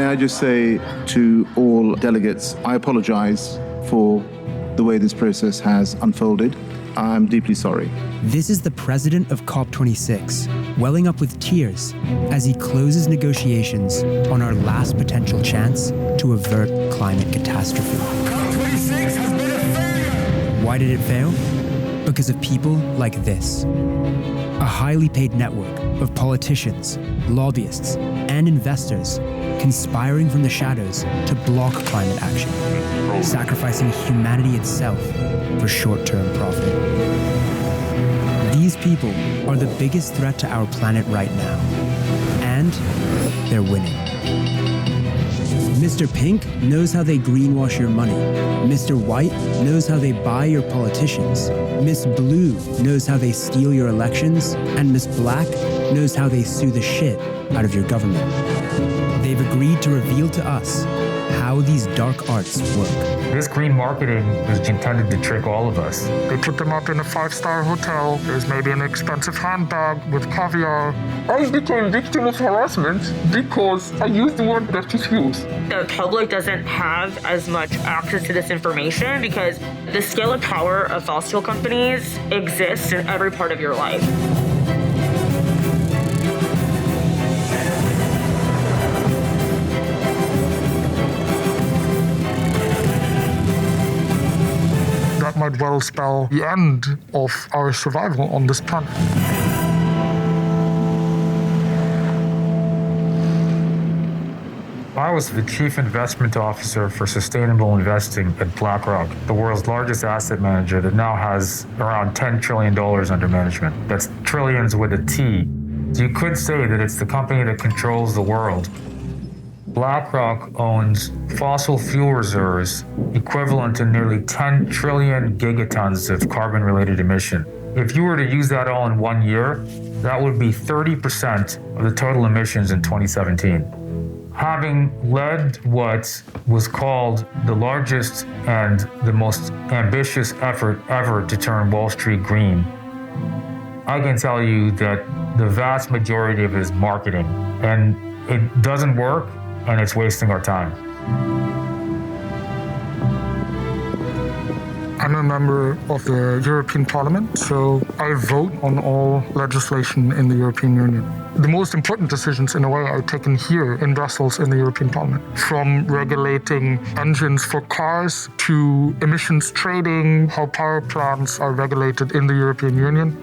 I just say to all delegates, I apologize for the way this process has unfolded. I'm deeply sorry. This is the president of COP26, welling up with tears as he closes negotiations on our last potential chance to avert climate catastrophe. COP26 has been a failure! Why did it fail? Because of people like this. A highly paid network of politicians, lobbyists, and investors conspiring from the shadows to block climate action, sacrificing humanity itself for short-term profit. These people are the biggest threat to our planet right now, and they're winning. Mr. Pink knows how they greenwash your money. Mr. White knows how they buy your politicians. Miss Blue knows how they steal your elections. And Miss Black knows how they sue the shit out of your government. They've agreed to reveal to us how these dark arts work. This green marketing is intended to trick all of us. They put them up in a 5-star hotel. There's maybe an expensive handbag with caviar. I became victim of harassment because I used the word that is used. The public doesn't have as much access to this information because the scale and power of fossil fuel companies exists in every part of your life. That might well spell the end of our survival on this planet. I was the chief investment officer for sustainable investing at BlackRock, the world's largest asset manager that now has around $10 trillion under management. That's trillions with a T. So you could say that it's the company that controls the world. BlackRock owns fossil fuel reserves equivalent to nearly 10 trillion gigatons of carbon-related emission. If you were to use that all in 1 year, that would be 30% of the total emissions in 2017. Having led what was called the largest and the most ambitious effort ever to turn Wall Street green, I can tell you that the vast majority of it is marketing, and it doesn't work, and it's wasting our time. I'm a member of the European Parliament, so I vote on all legislation in the European Union. The most important decisions, in a way, are taken here in Brussels in the European Parliament, from regulating engines for cars to emissions trading, how power plants are regulated in the European Union.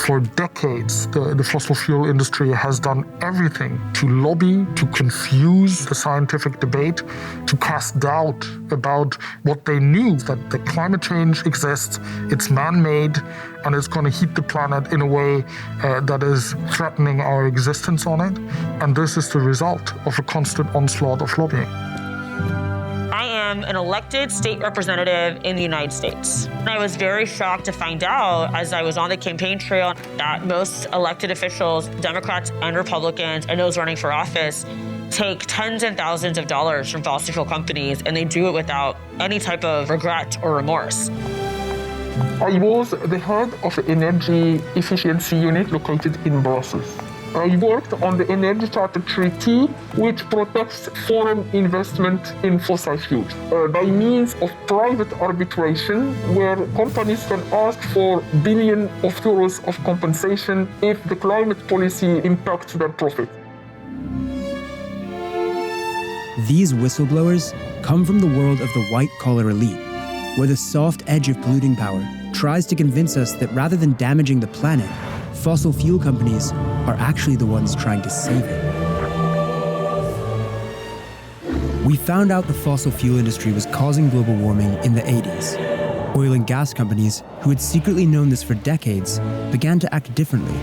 For decades, the fossil fuel industry has done everything to lobby, to confuse the scientific debate, to cast doubt about what they knew, that the climate change exists, it's man-made, and it's going to heat the planet in a way that is threatening our existence on it. And this is the result of a constant onslaught of lobbying. I am an elected state representative in the United States. And I was very shocked to find out as I was on the campaign trail that most elected officials, Democrats and Republicans, and those running for office, take tens and thousands of dollars from fossil fuel companies, and they do it without any type of regret or remorse. I was the head of the energy efficiency unit located in Brussels. I worked on the Energy Charter Treaty, which protects foreign investment in fossil fuels by means of private arbitration, where companies can ask for billions of euros of compensation if the climate policy impacts their profit. These whistleblowers come from the world of the white-collar elite, where the soft edge of polluting power tries to convince us that rather than damaging the planet, fossil fuel companies are actually the ones trying to save it. We found out the fossil fuel industry was causing global warming in the 80s. Oil and gas companies, who had secretly known this for decades, began to act differently.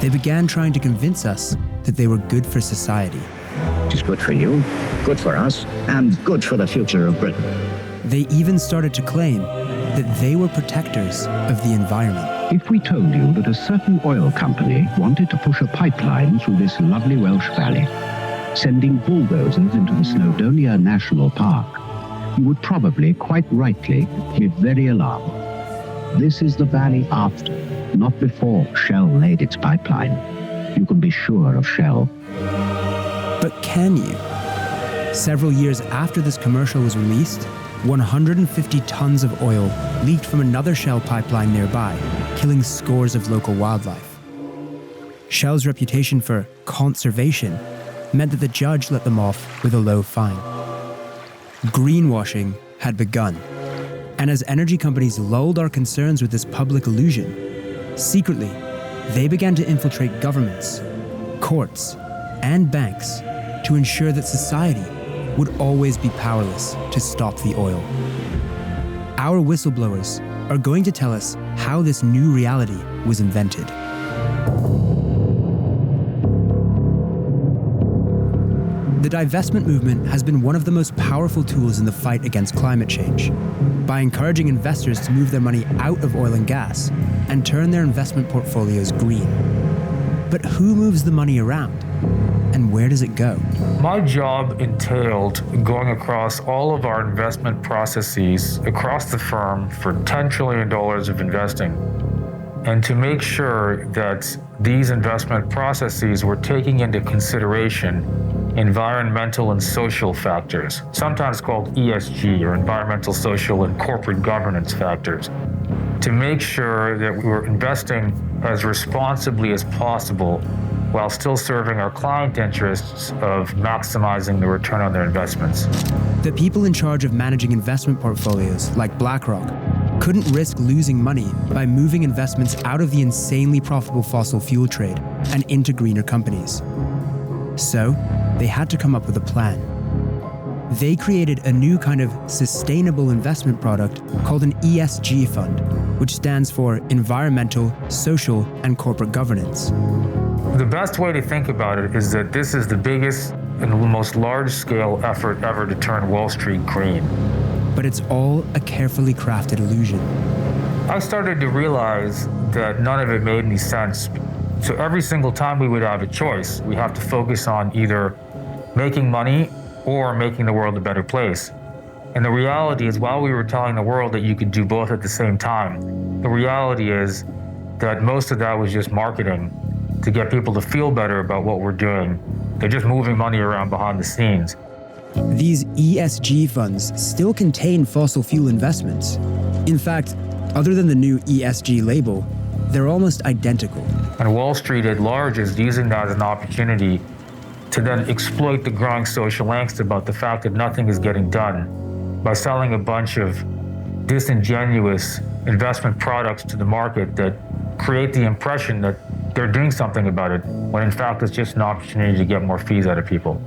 They began trying to convince us that they were good for society. It's good for you, good for us, and good for the future of Britain. They even started to claim that they were protectors of the environment. If we told you that a certain oil company wanted to push a pipeline through this lovely Welsh valley, sending bulldozers into the Snowdonia National Park, you would probably, quite rightly, be very alarmed. This is the valley after, not before Shell laid its pipeline. You can be sure of Shell. But can you? Several years after this commercial was released, 150 tons of oil leaked from another Shell pipeline nearby, killing scores of local wildlife. Shell's reputation for conservation meant that the judge let them off with a low fine. Greenwashing had begun, and as energy companies lulled our concerns with this public illusion, secretly, they began to infiltrate governments, courts, and banks to ensure that society would always be powerless to stop the oil. Our whistleblowers are going to tell us how this new reality was invented. The divestment movement has been one of the most powerful tools in the fight against climate change, by encouraging investors to move their money out of oil and gas and turn their investment portfolios green. But who moves the money around? And where does it go? My job entailed going across all of our investment processes across the firm for $10 trillion of investing, and to make sure that these investment processes were taking into consideration environmental and social factors, sometimes called ESG, or environmental, social, and corporate governance factors, to make sure that we were investing as responsibly as possible while still serving our client interests of maximizing the return on their investments. The people in charge of managing investment portfolios, like BlackRock, couldn't risk losing money by moving investments out of the insanely profitable fossil fuel trade and into greener companies. So, they had to come up with a plan. They created a new kind of sustainable investment product called an ESG fund, which stands for Environmental, Social, and Corporate Governance. The best way to think about it is that this is the biggest and most large-scale effort ever to turn Wall Street green. But it's all a carefully crafted illusion. I started to realize that none of it made any sense. So every single time we would have a choice, we have to focus on either making money or making the world a better place. And the reality is, while we were telling the world that you could do both at the same time, the reality is that most of that was just marketing to get people to feel better about what we're doing. They're just moving money around behind the scenes. These ESG funds still contain fossil fuel investments. In fact, other than the new ESG label, they're almost identical. And Wall Street at large is using that as an opportunity to then exploit the growing social angst about the fact that nothing is getting done by selling a bunch of disingenuous investment products to the market that create the impression that they're doing something about it, when in fact it's just an opportunity to get more fees out of people.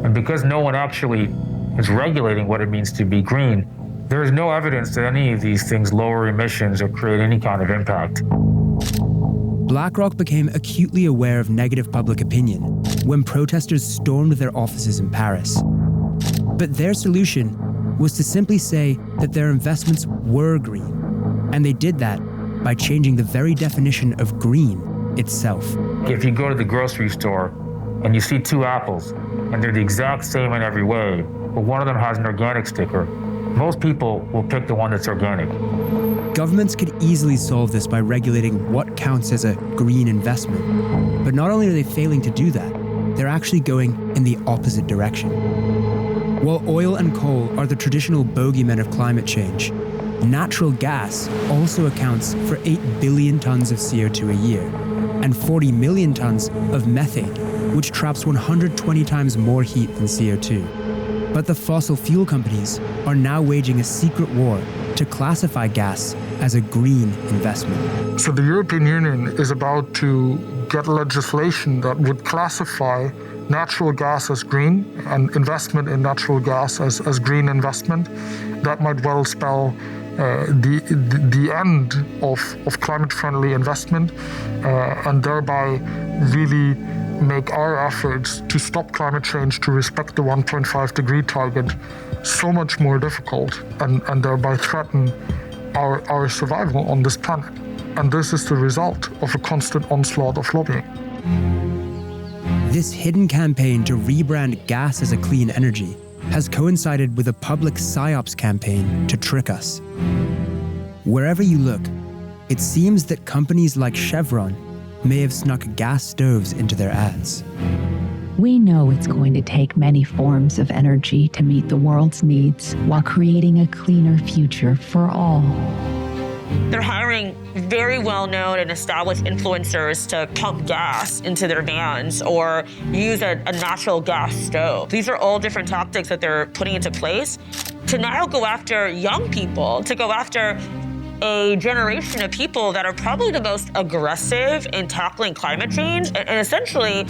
And because no one actually is regulating what it means to be green, there is no evidence that any of these things lower emissions or create any kind of impact. BlackRock became acutely aware of negative public opinion when protesters stormed their offices in Paris. But their solution was to simply say that their investments were green, and they did that by changing the very definition of green itself. If you go to the grocery store and you see two apples, and they're the exact same in every way, but one of them has an organic sticker, most people will pick the one that's organic. Governments could easily solve this by regulating what counts as a green investment. But not only are they failing to do that, they're actually going in the opposite direction. While oil and coal are the traditional bogeymen of climate change, natural gas also accounts for 8 billion tons of CO2 a year and 40 million tons of methane, which traps 120 times more heat than CO2. But the fossil fuel companies are now waging a secret war to classify gas as a green investment. So the European Union is about to get legislation that would classify natural gas as green and investment in natural gas as green investment. That might well spell the end of climate-friendly investment and thereby really make our efforts to stop climate change, to respect the 1.5 degree target, so much more difficult and thereby threaten our survival on this planet. And this is the result of a constant onslaught of lobbying. This hidden campaign to rebrand gas as a clean energy has coincided with a public psyops campaign to trick us. Wherever you look, it seems that companies like Chevron may have snuck gas stoves into their ads. We know it's going to take many forms of energy to meet the world's needs while creating a cleaner future for all. They're hiring very well-known and established influencers to pump gas into their vans or use a natural gas stove. These are all different tactics that they're putting into place to now go after young people, to go after a generation of people that are probably the most aggressive in tackling climate change and essentially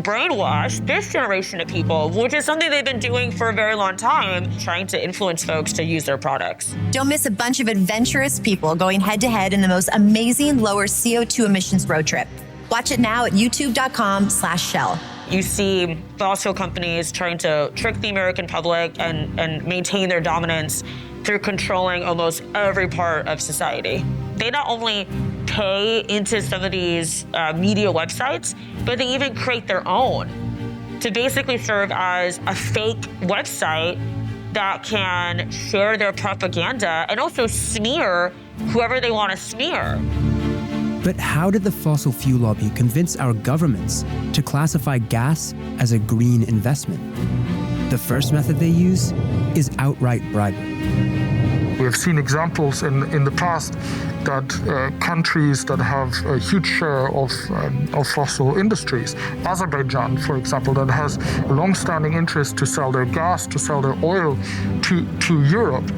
brainwash this generation of people, which is something they've been doing for a very long time, trying to influence folks to use their products. Don't miss a bunch of adventurous people going head-to-head in the most amazing lower CO2 emissions road trip. Watch it now at youtube.com/Shell. You see fossil companies trying to trick the American public and maintain their dominance through controlling almost every part of society. They not only pay into some of these media websites, but they even create their own to basically serve as a fake website that can share their propaganda and also smear whoever they want to smear. But how did the fossil fuel lobby convince our governments to classify gas as a green investment? The first method they use is outright bribery. We have seen examples in the past that countries that have a huge share of fossil industries, Azerbaijan, for example, that has a long-standing interest to sell their gas, to sell their oil to Europe,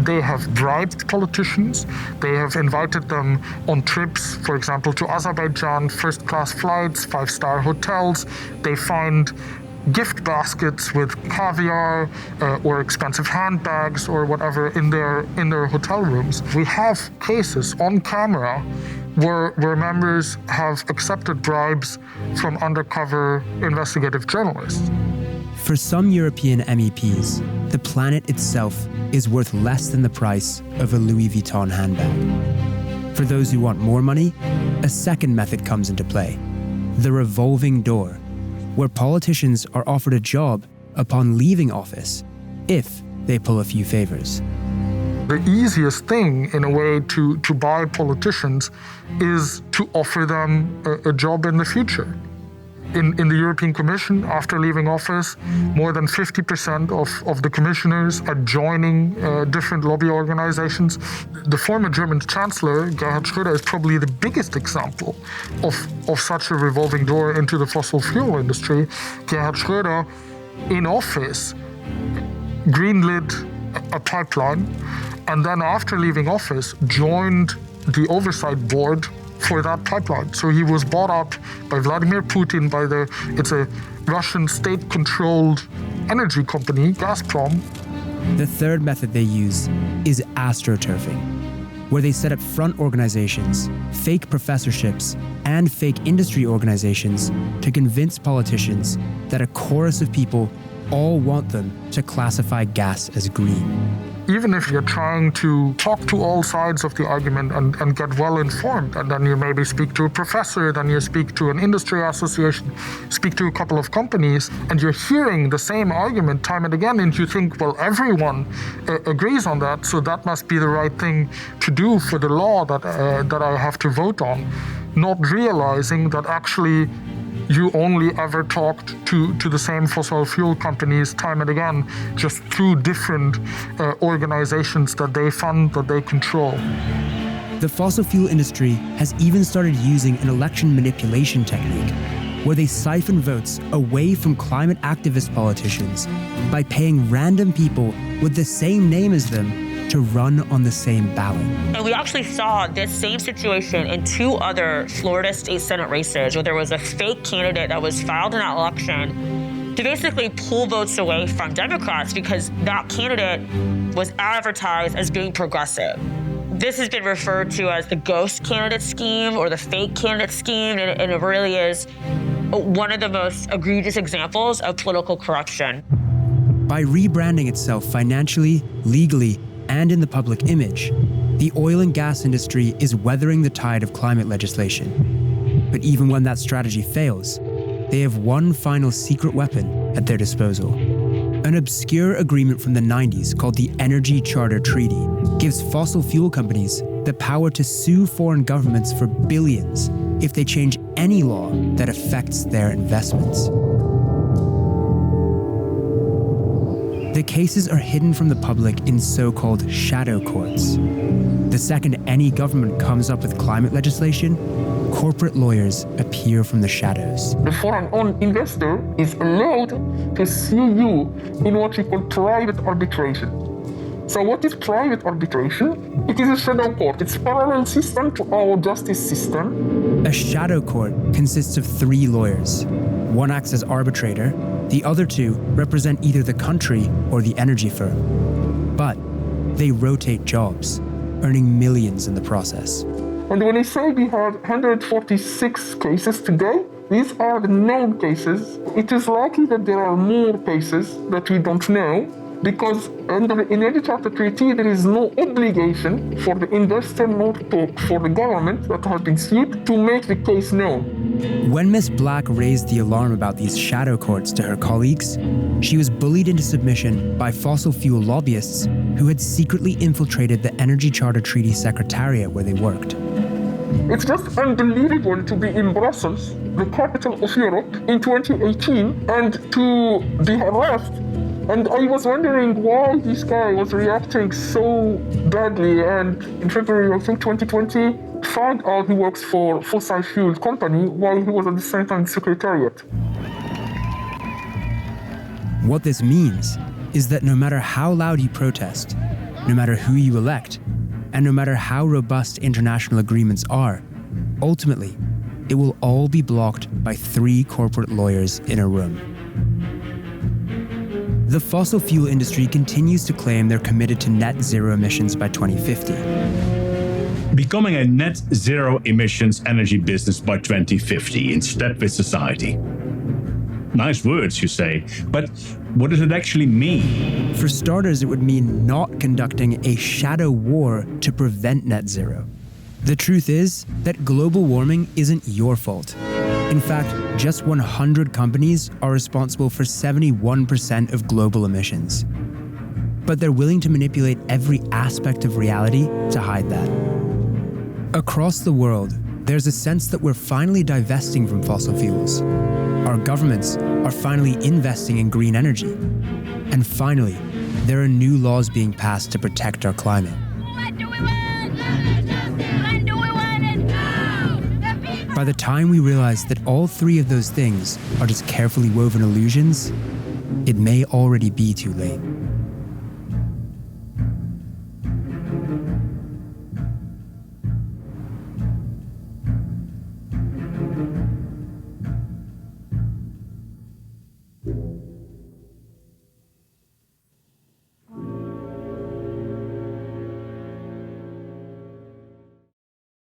they have bribed politicians. They have invited them on trips, for example, to Azerbaijan, first-class flights, 5-star hotels. They find gift baskets with caviar or expensive handbags or whatever in their hotel rooms. We have cases on camera where members have accepted bribes from undercover investigative journalists. For some European MEPs, the planet itself is worth less than the price of a Louis Vuitton handbag. For those who want more money, a second method comes into play: the revolving door, where politicians are offered a job upon leaving office if they pull a few favors. The easiest thing, in a way, to buy politicians is to offer them a job in the future. In the European Commission, after leaving office, more than 50% of the commissioners are joining different lobby organizations. The former German Chancellor, Gerhard Schröder, is probably the biggest example of such a revolving door into the fossil fuel industry. Gerhard Schröder, in office, greenlit a pipeline, and then after leaving office, joined the oversight board for that pipeline. So he was bought up by Vladimir Putin, it's a Russian state-controlled energy company, Gazprom. The third method they use is astroturfing, where they set up front organizations, fake professorships, and fake industry organizations to convince politicians that a chorus of people all want them to classify gas as green. Even if you're trying to talk to all sides of the argument and get well informed, and then you maybe speak to a professor, then you speak to an industry association, speak to a couple of companies, and you're hearing the same argument time and again, and you think, well, everyone agrees on that, so that must be the right thing to do for the law that I have to vote on, not realizing that actually you only ever talked to the same fossil fuel companies time and again, just through different organizations that they fund, that they control. The fossil fuel industry has even started using an election manipulation technique, where they siphon votes away from climate activist politicians by paying random people with the same name as them to run on the same ballot. And we actually saw this same situation in 2 other Florida state Senate races where there was a fake candidate that was filed in that election to basically pull votes away from Democrats because that candidate was advertised as being progressive. This has been referred to as the ghost candidate scheme or the fake candidate scheme, and it really is one of the most egregious examples of political corruption. By rebranding itself financially, legally, and in the public image, the oil and gas industry is weathering the tide of climate legislation. But even when that strategy fails, they have one final secret weapon at their disposal. An obscure agreement from the 90s called the Energy Charter Treaty gives fossil fuel companies the power to sue foreign governments for billions if they change any law that affects their investments. The cases are hidden from the public in so-called shadow courts. The second any government comes up with climate legislation, corporate lawyers appear from the shadows. The foreign-owned investor is allowed to sue you in what we call private arbitration. So what is private arbitration? It is a shadow court. It's a parallel system to our justice system. A shadow court consists of 3 lawyers. One acts as arbitrator, the other 2 represent either the country or the energy firm. But they rotate jobs, earning millions in the process. And when I say we have 146 cases today, these are the known cases. It is likely that there are more cases that we don't know, because under the Energy Charter Treaty, there is no obligation for the investor nor for the government that has been sued to make the case known. When Ms. Black raised the alarm about these shadow courts to her colleagues, she was bullied into submission by fossil fuel lobbyists who had secretly infiltrated the Energy Charter Treaty Secretariat where they worked. It's just unbelievable to be in Brussels, the capital of Europe, in 2018 and to be harassed. And I was wondering why this guy was reacting so badly, and in February, I think 2020, found out he works for a fossil fuel company while he was at the same time Secretariat. What this means is that no matter how loud you protest, no matter who you elect, and no matter how robust international agreements are, ultimately, it will all be blocked by 3 corporate lawyers in a room. The fossil fuel industry continues to claim they're committed to net zero emissions by 2050. Becoming a net zero emissions energy business by 2050 in step with society. Nice words, you say, but what does it actually mean? For starters, it would mean not conducting a shadow war to prevent net zero. The truth is that global warming isn't your fault. In fact, just 100 companies are responsible for 71% of global emissions. But they're willing to manipulate every aspect of reality to hide that. Across the world, there's a sense that we're finally divesting from fossil fuels. Our governments are finally investing in green energy. And finally, there are new laws being passed to protect our climate. By the time we realize that all 3 of those things are just carefully woven illusions, it may already be too late.